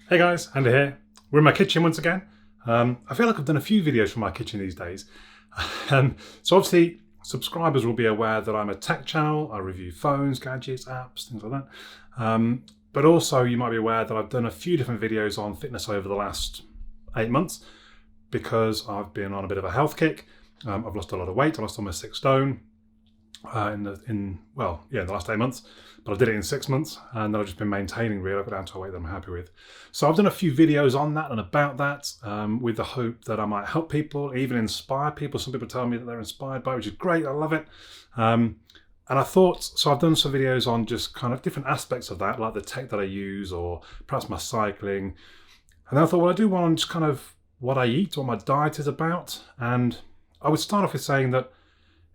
Hey guys, Andy here. We're in my kitchen once again. I feel like I've done a few videos from my kitchen these days. So obviously, subscribers will be aware that I'm a tech channel. I review phones, gadgets, apps, things like that. But also you might be aware that I've done a few different videos on fitness over the last 8 months because I've been on a bit of a health kick. I've lost a lot of weight. I lost almost 6 stone in the last 8 months. But I did it in 6 months, and then I've just been maintaining really. I've got down to a weight that I'm happy with. So I've done a few videos on that and about that with the hope that I might help people, even inspire people. Some people tell me that they're inspired by it, which is great. I love it. And I thought, so I've done some videos on just kind of different aspects of that, like the tech that I use or perhaps my cycling. And then I thought, well, I do one on just kind of what I eat, what my diet is about. And I would start off with saying that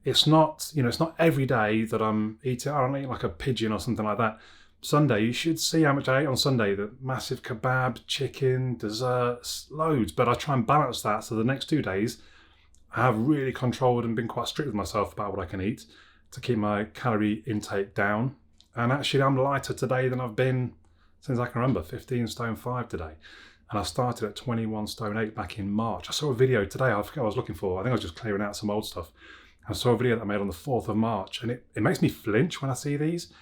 it's not every day that I'm eating. I don't eat like a pigeon or something like that. Sunday, you should see how much I ate on Sunday. The massive kebab, chicken, desserts, loads. But I try and balance that. So the next 2 days, I have really controlled and been quite strict with myself about what I can eat to keep my calorie intake down. And actually, I'm lighter today than I've been since I can remember, 15 stone 5 today. And I started at 21 stone 8 back in March. I saw a video today. I forget what I was looking for. I think I was just clearing out some old stuff. I saw a video that I made on the 4th of March, and it makes me flinch when I see these.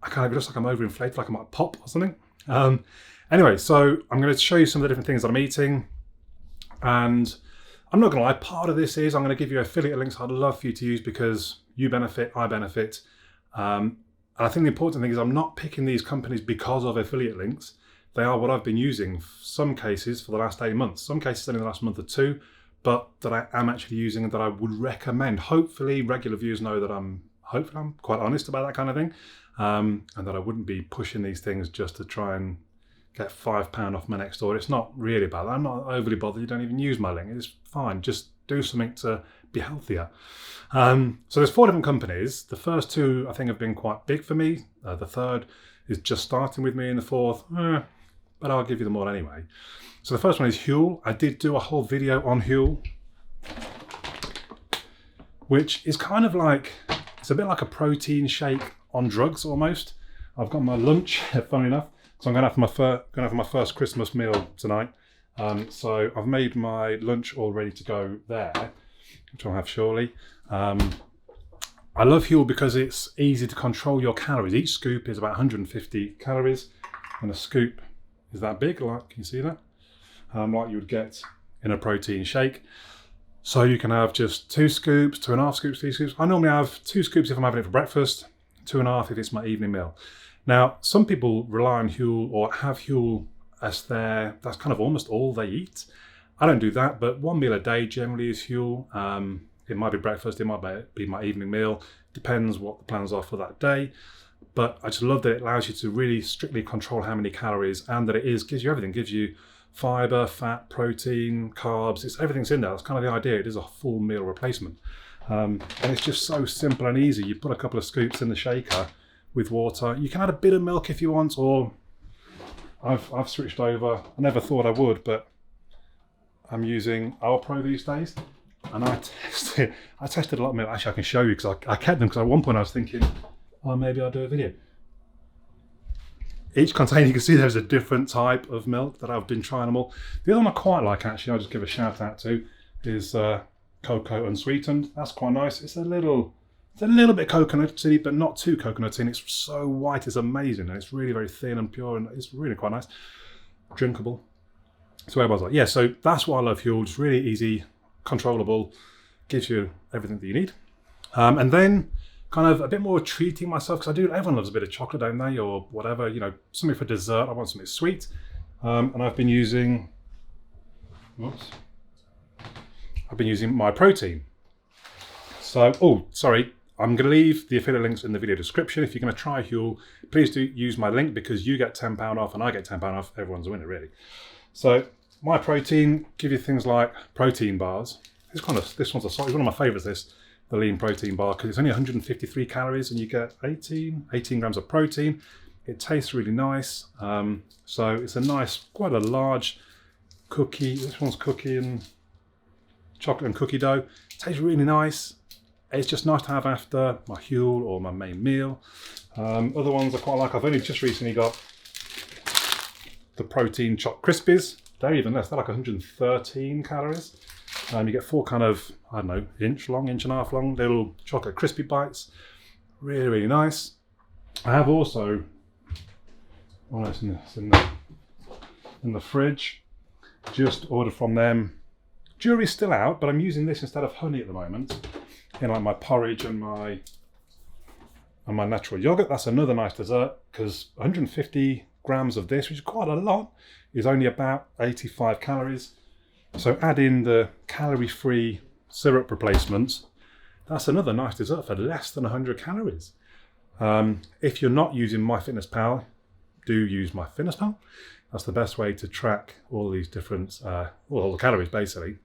I kind of looks like I'm overinflated, like I might pop or something. Anyway, so I'm going to show you some of the different things that I'm eating. And I'm not going to lie, part of this is I'm going to give you affiliate links I'd love for you to use because you benefit, I benefit. And I think the important thing is I'm not picking these companies because of affiliate links. They are what I've been using, some cases for the last 8 months, some cases only the last month or two, but that I am actually using and that I would recommend. Hopefully regular viewers know that I'm quite honest about that kind of thing, and that I wouldn't be pushing these things just to try and get £5 off my next order. It's not really about that. I'm not overly bothered. You don't even use my link. It's fine. Just do something to be healthier. So there's 4 different companies. The first 2 I think have been quite big for me. The third is just starting with me, and the fourth, but I'll give you them all anyway. So the first one is Huell. I did do a whole video on Huell, which is kind of like, it's a bit like a protein shake on drugs almost. I've got my lunch, funny enough. So I'm going to have my first Christmas meal tonight. So I've made my lunch all ready to go there, which I'll have shortly. I love Huell because it's easy to control your calories. Each scoop is about 150 calories, and a scoop is that big, like, can you see that? Like you would get in a protein shake. So you can have just 2 scoops, 2.5 scoops, 3 scoops. I normally have 2 scoops if I'm having it for breakfast, 2.5 if it's my evening meal. Now, some people rely on Huell or have Huell as that's kind of almost all they eat. I don't do that, but 1 meal a day generally is Huell. It might be breakfast, it might be my evening meal. Depends what the plans are for that day. But I just love that it allows you to really strictly control how many calories, and that gives you everything. Gives you fiber, fat, protein, carbs. Everything's in there. That's kind of the idea. It is a full meal replacement. And it's just so simple and easy. You put a couple of scoops in the shaker with water. You can add a bit of milk if you want, or I've switched over. I never thought I would, but I'm using Alpro these days. And I tested a lot of milk. Actually, I can show you because I kept them because at one point I was thinking, oh, maybe I'll do a video. Each container, you can see there's a different type of milk that I've been trying them all. The other one I quite like, actually, I'll just give a shout out to, is cocoa unsweetened. That's quite nice. It's a little bit coconutty, but not too coconutty. And it's so white, it's amazing. And it's really very thin and pure, and it's really quite nice. Drinkable. So where was I? Yeah, so that's why I love Huell. Just really easy, controllable, gives you everything that you need. And then kind of a bit more treating myself, because everyone loves a bit of chocolate, don't they, or whatever, something for dessert. I want something sweet. And I've been using my protein. So, sorry, I'm going to leave the affiliate links in the video description. If you're going to try Huell, please do use my link because you get £10 off and I get £10 off. Everyone's a winner, really. So my protein, give you things like protein bars. This one's one of my favourites, the lean protein bar, because it's only 153 calories and you get 18 grams of protein. It tastes really nice. So it's quite a large cookie. This one's cookie and chocolate and cookie dough. It tastes really nice. It's just nice to have after my Huell or my main meal. Other ones I quite like. I've only just recently got the protein choc crispies. They're even less, they're like 113 calories. You get 4 kind of, I don't know, inch and a half long little chocolate crispy bites. Really, really nice. I have also, it's in the fridge, just ordered from them. Jury's still out, but I'm using this instead of honey at the moment in like my porridge and my natural yogurt. That's another nice dessert, because 150 grams of this, which is quite a lot, is only about 85 calories. So add in the calorie-free syrup replacements. That's another nice dessert for less than 100 calories. If you're not using MyFitnessPal, do use MyFitnessPal. That's the best way to track all these different, all the calories basically.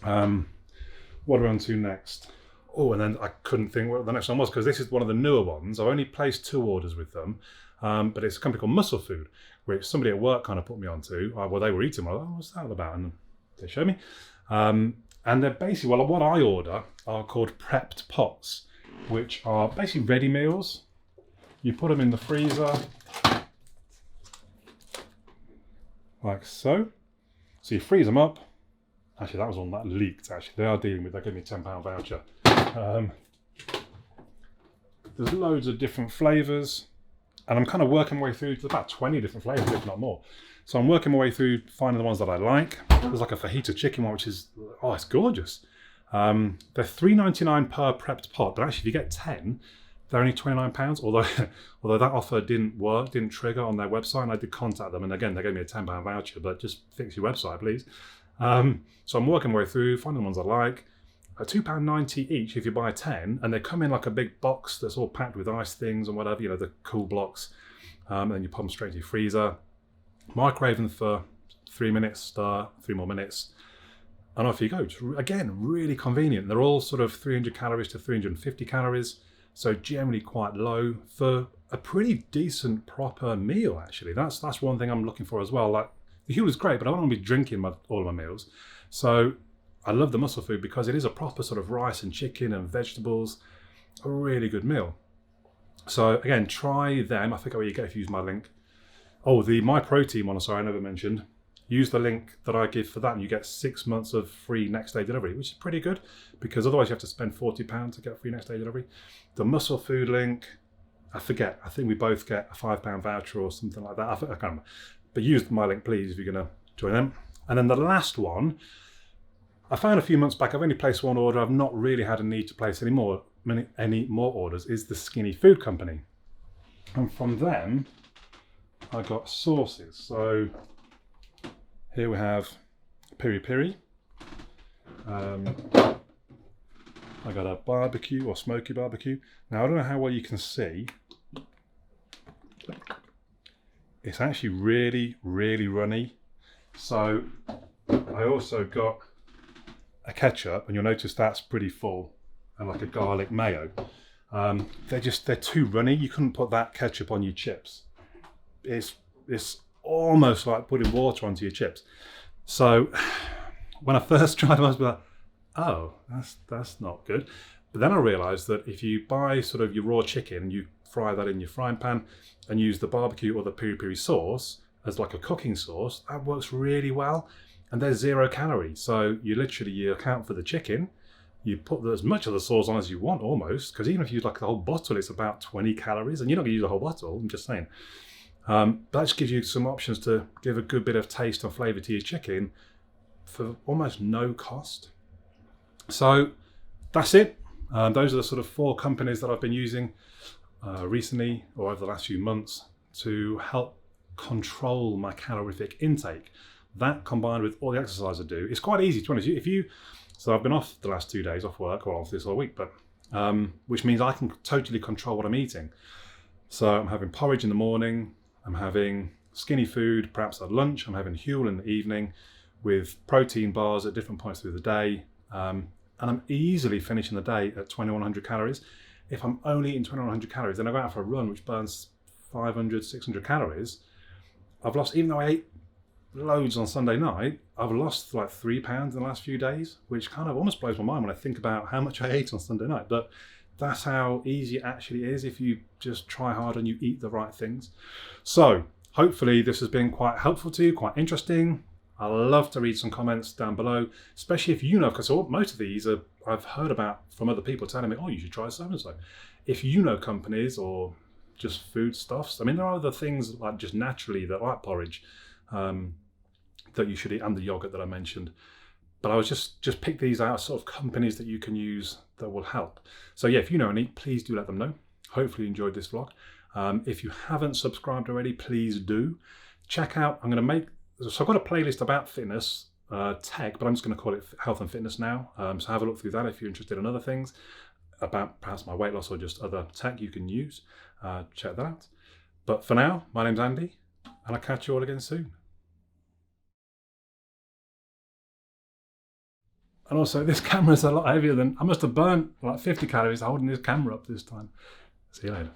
What are we on to next? Oh, and then I couldn't think what the next one was, because this is one of the newer ones. I've only placed 2 orders with them, but it's a company called Muscle Food, which somebody at work kind of put me onto. Well, they were eating. I was like, oh, what's that all about? And they showed me. And they're basically, well, what I order are called prepped pots, which are basically ready meals. You put them in the freezer, like so. So you freeze them up. Actually, that was one that leaked, actually. They gave me a £10 voucher. There's loads of different flavours, and I'm kind of working my way through to about 20 different flavours, if not more. So I'm working my way through finding the ones that I like. There's like a fajita chicken one, which is, oh, it's gorgeous. They're $3.99 per prepped pot, but actually if you get 10, they're only £29, although that offer didn't trigger on their website, and I did contact them, and again, they gave me a £10 voucher, but just fix your website, please. So I'm working my way through, finding the ones I like. £2.90 each if you buy 10, and they come in like a big box that's all packed with ice things and whatever, you know, the cool blocks, and then you put them straight to your freezer. Microwave them for 3 minutes, stir, 3 more minutes, and off you go. Again, really convenient. They're all sort of 300 calories to 350 calories, so generally quite low for a pretty decent proper meal, actually. That's one thing I'm looking for as well. Like, the Huell is great, but I don't want to be drinking all of my meals. So I love the Muscle Food because it is a proper sort of rice and chicken and vegetables, a really good meal. So again, try them. I forget where you get if you use my link. Oh, the My Protein one, sorry, I never mentioned. Use the link that I give for that and you get 6 months of free next day delivery, which is pretty good, because otherwise you have to spend £40 to get free next day delivery. The Muscle Food link, I forget. I think we both get a £5 voucher or something like that. I can't remember. But use my link, please, if you're going to join them. And then the last one, I found a few months back, I've only placed 1 order. I've not really had a need to place any more orders, is the Skinny Food Company. And from them, I got sauces. So here we have piri piri. I got a barbecue or smoky barbecue. Now, I don't know how well you can see. It's actually really, really runny. So I also got a ketchup, and you'll notice that's pretty full, and like a garlic mayo. They're too runny. You couldn't put that ketchup on your chips. It's almost like putting water onto your chips. So when I first tried them, I was like, oh, that's not good. But then I realized that if you buy sort of your raw chicken, you fry that in your frying pan and use the barbecue or the piri piri sauce as like a cooking sauce, that works really well. And they're 0 calories. So you account for the chicken, you put as much of the sauce on as you want almost, because even if you use like the whole bottle, it's about 20 calories, and you're not going to use the whole bottle, I'm just saying. That just gives you some options to give a good bit of taste and flavour to your chicken for almost no cost. So that's it. Those are the sort of 4 companies that I've been using recently or over the last few months to help control my calorific intake. That combined with all the exercise I do, it's quite easy to be honest. So I've been off the last 2 days off work, or off this whole week, but which means I can totally control what I'm eating. So I'm having porridge in the morning, I'm having Skinny Food perhaps at lunch, I'm having Huell in the evening with protein bars at different points through the day, and I'm easily finishing the day at 2100 calories. If I'm only eating 2100 calories, then I go out for a run which burns 500, 600 calories. I've lost, even though I ate loads on Sunday night, I've lost like 3 pounds in the last few days, which kind of almost blows my mind when I think about how much I ate on Sunday night. But that's how easy it actually is if you just try hard and you eat the right things. So Hopefully this has been quite helpful to you, quite interesting. I love to read some comments down below, especially if you know, because most of these I've heard about from other people telling me, oh, you should try so and so. If you know companies or just foodstuffs, I mean, there are other things like just naturally that like porridge that you should eat, and the yogurt that I mentioned. But I was just pick these out, sort of companies that you can use that will help. So yeah, if you know any, please do let them know. Hopefully you enjoyed this vlog. If you haven't subscribed already, please do. Check out, so I've got a playlist about fitness, tech, but I'm just going to call it health and fitness now. So have a look through that if you're interested in other things about perhaps my weight loss or just other tech you can use. Check that out. But for now, my name's Andy, and I'll catch you all again soon. And also, this camera's a lot heavier than, I must have burnt like 50 calories holding this camera up this time. See you later.